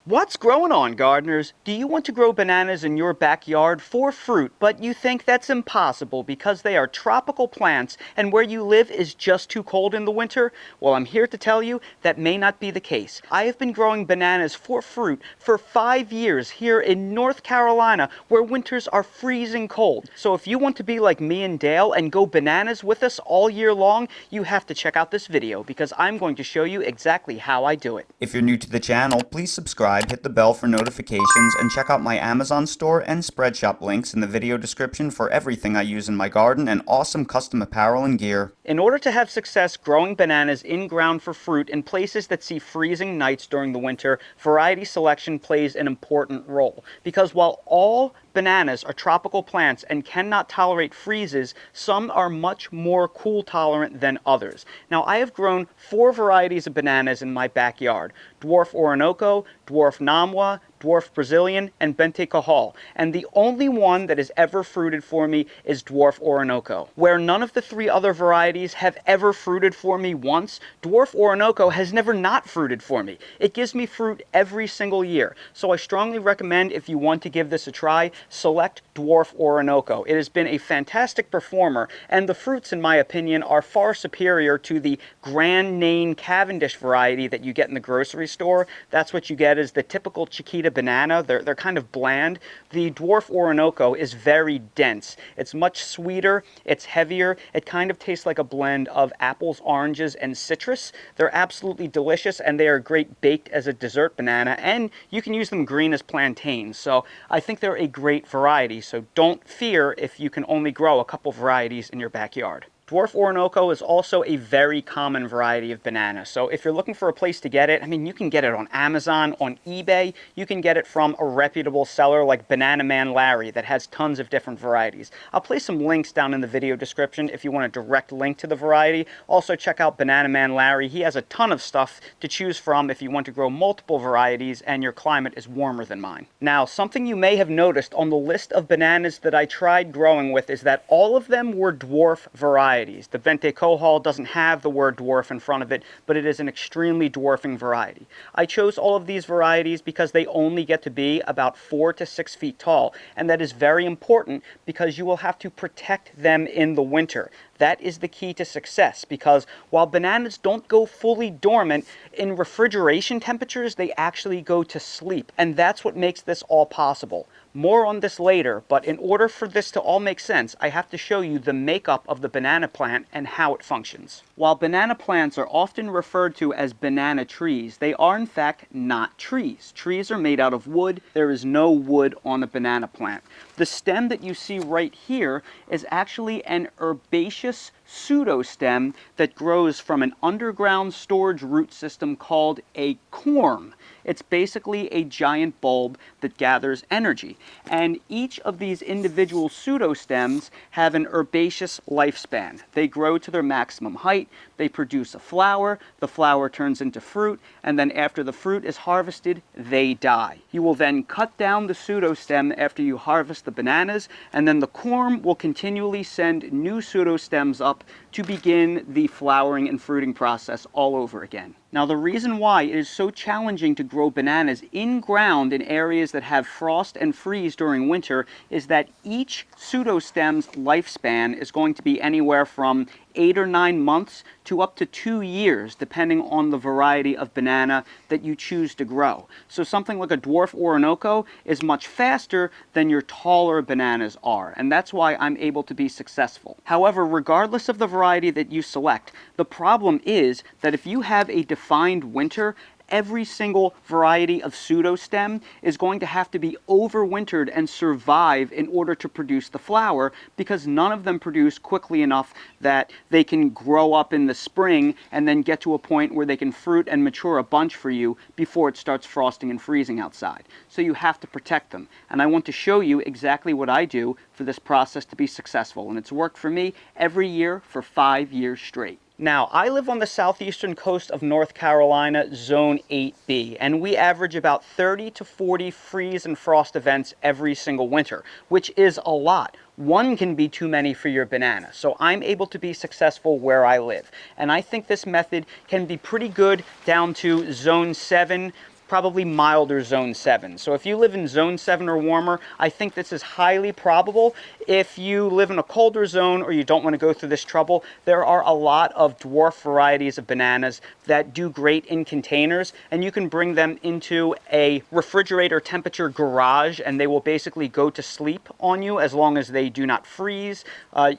What's growing on, gardeners? Do you want to grow bananas in your backyard for fruit, but you think that's impossible because they are tropical plants and where you live is just too cold in the winter? Well, I'm here to tell you that may not be the case. I have been growing bananas for fruit for 5 years here in North Carolina, where winters are freezing cold. So if you want to be like me and Dale and go bananas with us all year long, you have to check out this video because I'm going to show you exactly how I do it. If you're new to the channel, please subscribe, hit the bell for notifications, and check out my Amazon store and Spreadshop links in the video description for everything I use in my garden and awesome custom apparel and gear. In order to have success growing bananas in ground for fruit in places that see freezing nights during the winter, variety selection plays an important role. Because while all bananas are tropical plants and cannot tolerate freezes, some are much more cool tolerant than others. Now, I have grown 4 varieties of bananas in my backyard: Dwarf Orinoco, Dwarf Namwa, Dwarf Brazilian, and Bente Cajal. And the only one that has ever fruited for me is Dwarf Orinoco. Where none of the 3 other varieties have ever fruited for me once, Dwarf Orinoco has never not fruited for me. It gives me fruit every single year. So I strongly recommend, if you want to give this a try, select Dwarf Orinoco. It has been a fantastic performer, and the fruits, in my opinion, are far superior to the Grand Nain Cavendish variety that you get in the grocery store. That's what you get is the typical Chiquita banana. They're kind of bland. The Dwarf Orinoco is very dense. It's much sweeter, it's heavier, it kind of tastes like a blend of apples, oranges, and citrus. They're absolutely delicious, and they are great baked as a dessert banana, and you can use them green as plantains. So I think they're a great variety, so don't fear if you can only grow a couple varieties in your backyard. Dwarf Orinoco is also a very common variety of banana. So if you're looking for a place to get it, I mean, you can get it on Amazon, on eBay. You can get it from a reputable seller like Banana Man Larry that has tons of different varieties. I'll place some links down in the video description if you want a direct link to the variety. Also check out Banana Man Larry. He has a ton of stuff to choose from if you want to grow multiple varieties and your climate is warmer than mine. Now, something you may have noticed on the list of bananas that I tried growing with is that all of them were dwarf varieties. The Bente Cajal doesn't have the word dwarf in front of it, but it is an extremely dwarfing variety. I chose all of these varieties because they only get to be about 4 to 6 feet tall, and that is very important because you will have to protect them in the winter. That is the key to success, because while bananas don't go fully dormant, in refrigeration temperatures they actually go to sleep, and that's what makes this all possible. More on this later, but in order for this to all make sense, I have to show you the makeup of the banana plant and how it functions. While banana plants are often referred to as banana trees, they are in fact not trees. Trees are made out of wood. There is no wood on a banana plant. The stem that you see right here is actually an herbaceous pseudostem that grows from an underground storage root system called a corm. It's basically a giant bulb that gathers energy. And each of these individual pseudostems have an herbaceous lifespan. They grow to their maximum height, they produce a flower, the flower turns into fruit, and then after the fruit is harvested, they die. You will then cut down the pseudostem after you harvest the bananas, and then the corm will continually send new pseudostems up to begin the flowering and fruiting process all over again. Now, the reason why it is so challenging to grow bananas in ground in areas that have frost and freeze during winter is that each pseudostem's lifespan is going to be anywhere from 8 or 9 months to up to 2 years, depending on the variety of banana that you choose to grow. So something like a Dwarf Orinoco is much faster than your taller bananas are, and that's why I'm able to be successful. However, regardless of the variety that you select, the problem is that if you have a defined winter, every single variety of pseudostem is going to have to be overwintered and survive in order to produce the flower, because none of them produce quickly enough that they can grow up in the spring and then get to a point where they can fruit and mature a bunch for you before it starts frosting and freezing outside. So you have to protect them. And I want to show you exactly what I do for this process to be successful. And it's worked for me every year for 5 years straight. Now, I live on the southeastern coast of North Carolina, Zone 8B, and we average about 30 to 40 freeze and frost events every single winter, which is a lot. One can be too many for your banana, so I'm able to be successful where I live. And I think this method can be pretty good down to Zone 7, probably milder zone 7. So if you live in zone 7 or warmer, I think this is highly probable. If you live in a colder zone or you don't want to go through this trouble, there are a lot of dwarf varieties of bananas that do great in containers, and you can bring them into a refrigerator temperature garage and they will basically go to sleep on you as long as they do not freeze.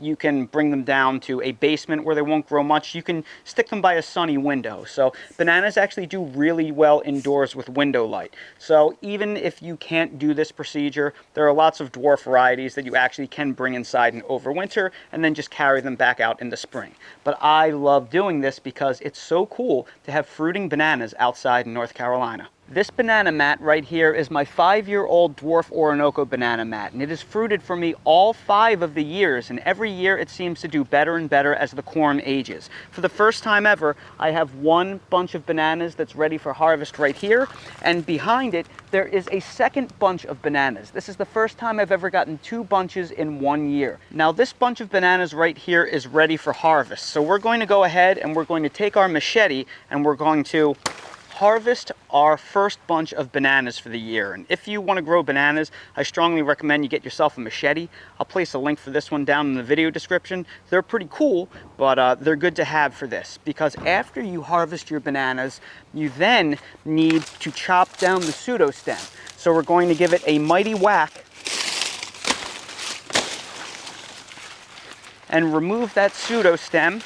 You can bring them down to a basement where they won't grow much. You can stick them by a sunny window. So bananas actually do really well indoors with window light. So even if you can't do this procedure, there are lots of dwarf varieties that you actually can bring inside and overwinter and then just carry them back out in the spring. But I love doing this because it's so cool to have fruiting bananas outside in North Carolina. This banana mat right here is my 5-year-old dwarf Orinoco banana mat, and it has fruited for me all 5 of the years, and every year it seems to do better and better as the corm ages. For the first time ever, I have one bunch of bananas that's ready for harvest right here, and behind it there is a second bunch of bananas. This is the first time I've ever gotten 2 bunches in 1 year. Now this bunch of bananas right here is ready for harvest, so we're going to go ahead and we're going to take our machete and we're going to harvest our first bunch of bananas for the year. And if you want to grow bananas, I strongly recommend you get yourself a machete. I'll place a link for this one down in the video description. They're pretty cool, but they're good to have for this, because after you harvest your bananas, you then need to chop down the pseudostem. So we're going to give it a mighty whack and remove that pseudostem.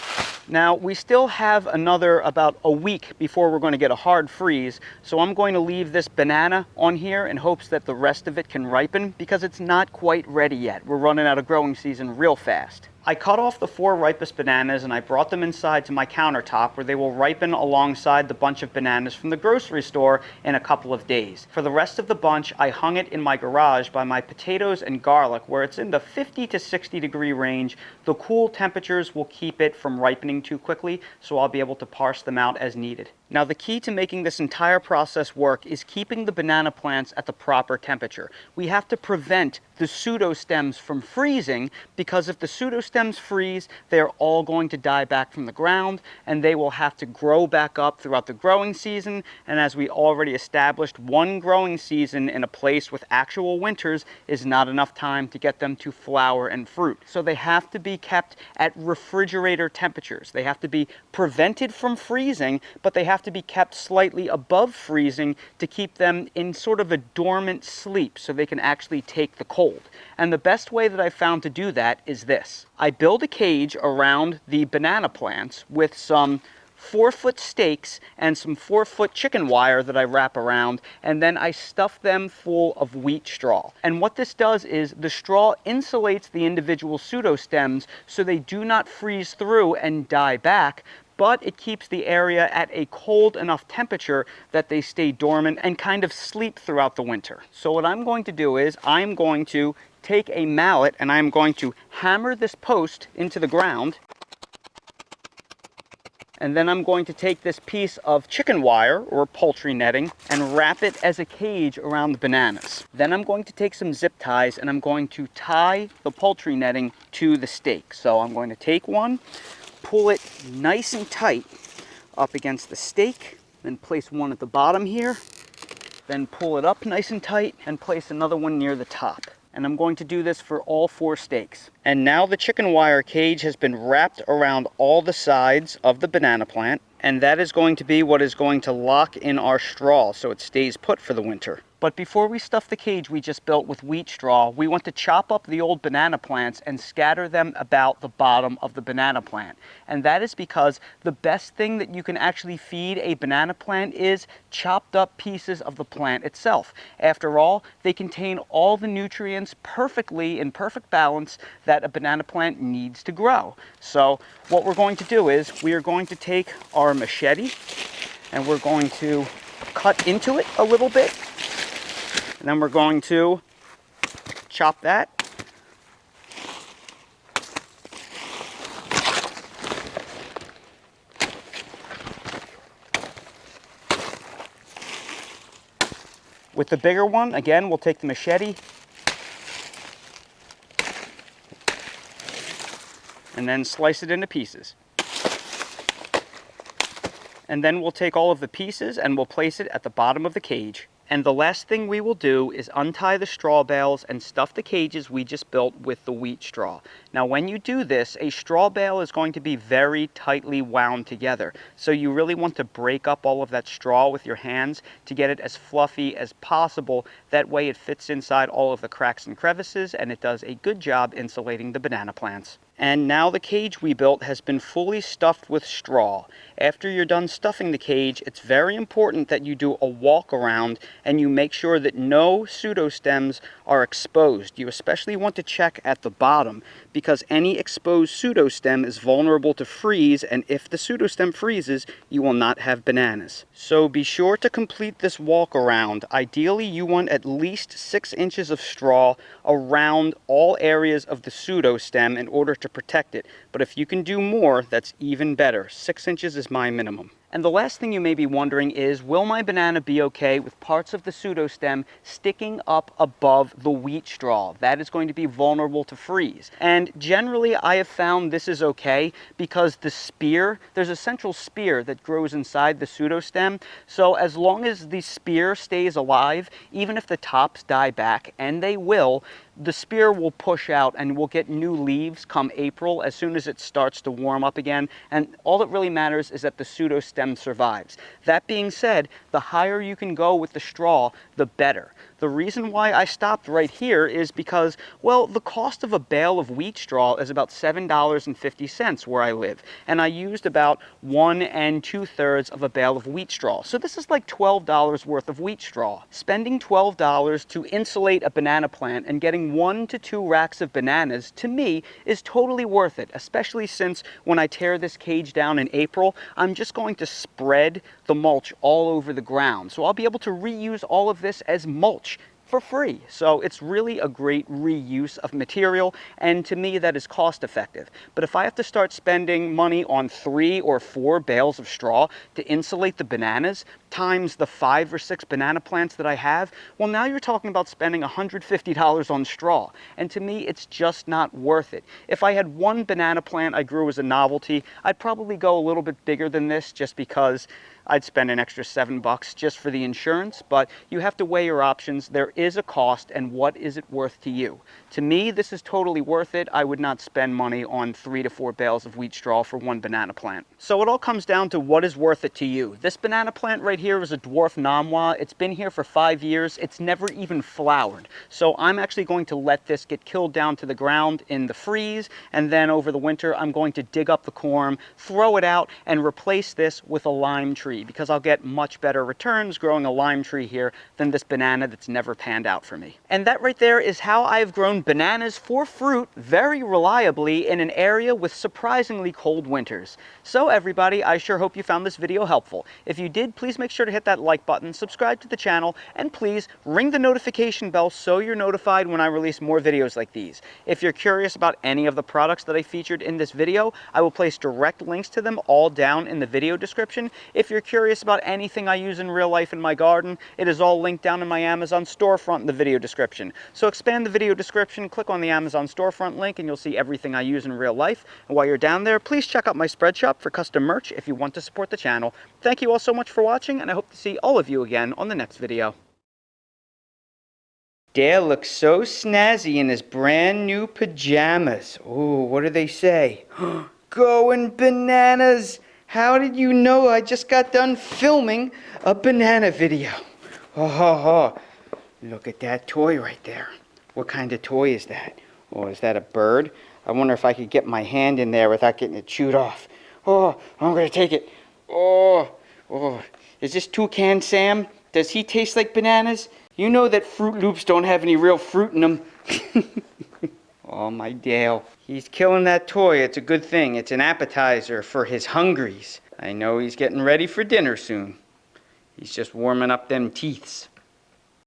Now we still have another about a week before we're going to get a hard freeze, so I'm going to leave this banana on here in hopes that the rest of it can ripen, because it's not quite ready yet. We're running out of growing season real fast. I cut off the 4 ripest bananas and I brought them inside to my countertop where they will ripen alongside the bunch of bananas from the grocery store in a couple of days. For the rest of the bunch, I hung it in my garage by my potatoes and garlic where it's in the 50 to 60 degree range. The cool temperatures will keep it from ripening too quickly, so I'll be able to parse them out as needed. Now the key to making this entire process work is keeping the banana plants at the proper temperature. We have to prevent the pseudostems from freezing, because if the pseudostems freeze, they are all going to die back from the ground and they will have to grow back up throughout the growing season. And as we already established, 1 growing season in a place with actual winters is not enough time to get them to flower and fruit. So they have to be kept at refrigerator temperatures. They have to be prevented from freezing, but they have to be kept slightly above freezing to keep them in sort of a dormant sleep so they can actually take the cold. And the best way that I found to do that is this. I build a cage around the banana plants with some 4-foot stakes and some 4-foot chicken wire that I wrap around, and then I stuff them full of wheat straw. And what this does is the straw insulates the individual pseudostems so they do not freeze through and die back, but it keeps the area at a cold enough temperature that they stay dormant and kind of sleep throughout the winter. So what I'm going to do is I'm going to take a mallet and I'm going to hammer this post into the ground. And then I'm going to take this piece of chicken wire or poultry netting and wrap it as a cage around the bananas. Then I'm going to take some zip ties and I'm going to tie the poultry netting to the stake. So I'm going to take one, pull it nice and tight up against the stake, then place one at the bottom here, then pull it up nice and tight and place another one near the top. And I'm going to do this for all 4 stakes. And now the chicken wire cage has been wrapped around all the sides of the banana plant, and that is going to be what is going to lock in our straw so it stays put for the winter. But before we stuff the cage we just built with wheat straw, we want to chop up the old banana plants and scatter them about the bottom of the banana plant. And that is because the best thing that you can actually feed a banana plant is chopped up pieces of the plant itself. After all, they contain all the nutrients perfectly in perfect balance that a banana plant needs to grow. So what we're going to do is we are going to take our machete and we're going to cut into it a little bit. And then we're going to chop that. With the bigger one, again, we'll take the machete and then slice it into pieces. And then we'll take all of the pieces and we'll place it at the bottom of the cage. And the last thing we will do is untie the straw bales and stuff the cages we just built with the wheat straw. Now when you do this, a straw bale is going to be very tightly wound together. So you really want to break up all of that straw with your hands to get it as fluffy as possible. That way it fits inside all of the cracks and crevices and it does a good job insulating the banana plants. And now the cage we built has been fully stuffed with straw. After you're done stuffing the cage, it's very important that you do a walk around and you make sure that no pseudostems are exposed. You especially want to check at the bottom because any exposed pseudostem is vulnerable to freeze, and if the pseudostem freezes, you will not have bananas. So be sure to complete this walk around. Ideally, you want at least 6 inches of straw around all areas of the pseudostem in order to protect it. But if you can do more, that's even better. 6 inches is my minimum. And the last thing you may be wondering is, will my banana be okay with parts of the pseudostem sticking up above the wheat straw? That is going to be vulnerable to freeze. And generally, I have found this is okay because the spear, there's a central spear that grows inside the pseudostem. So as long as the spear stays alive, even if the tops die back, and they will, the spear will push out and we'll get new leaves come April as soon as it starts to warm up again. And all that really matters is that the pseudostem survives. That being said, the higher you can go with the straw, the better. The reason why I stopped right here is because, well, the cost of a bale of wheat straw is about $7.50 where I live. And I used about 1 2/3 of a bale of wheat straw. So this is like $12 worth of wheat straw. Spending $12 to insulate a banana plant and getting 1 to 2 racks of bananas, to me, is totally worth it, especially since when I tear this cage down in April, I'm just going to spread the mulch all over the ground. So I'll be able to reuse all of this as mulch for free. So it's really a great reuse of material, and to me that is cost effective. But if I have to start spending money on 3 or 4 bales of straw to insulate the bananas times the 5 or 6 banana plants that I have, well, now you're talking about spending $150 on straw, and to me it's just not worth it. If I had 1 banana plant I grew as a novelty, I'd probably go a little bit bigger than this just because I'd spend an extra $7 just for the insurance, but you have to weigh your options. There is a cost, and what is it worth to you? To me, this is totally worth it. I would not spend money on 3 to 4 bales of wheat straw for 1 banana plant. So it all comes down to what is worth it to you. This banana plant right here is a dwarf namwa. It's been here for 5 years. It's never even flowered. So I'm actually going to let this get killed down to the ground in the freeze, and then over the winter, I'm going to dig up the corm, throw it out, and replace this with a lime tree, because I'll get much better returns growing a lime tree here than this banana that's never panned out for me. And that right there is how I've grown bananas for fruit very reliably in an area with surprisingly cold winters. So everybody, I sure hope you found this video helpful. If you did, please make sure to hit that like button, subscribe to the channel, and please ring the notification bell so you're notified when I release more videos like these. If you're curious about any of the products that I featured in this video, I will place direct links to them all down in the video description. If you're curious about anything I use in real life in my garden, it is all linked down in my Amazon storefront in the video description. So expand the video description, click on the Amazon storefront link, and you'll see everything I use in real life. And while you're down there, please check out my spread shop for custom merch if you want to support the channel. Thank you all so much for watching, and I hope to see all of you again on the next video. Dale looks so snazzy in his brand new pajamas. Ooh, what do they say? Going bananas! How did you know I just got done filming a banana video? Oh, ho, ho. Look at that toy right there. What kind of toy is that? Oh, is that a bird? I wonder if I could get my hand in there without getting it chewed off. Oh, I'm going to take it. Oh, oh. Is this Toucan Sam? Does he taste like bananas? You know that Fruit Loops don't have any real fruit in them. Oh, my Dale. He's killing that toy. It's a good thing. It's an appetizer for his hungries. I know he's getting ready for dinner soon. He's just warming up them teeths.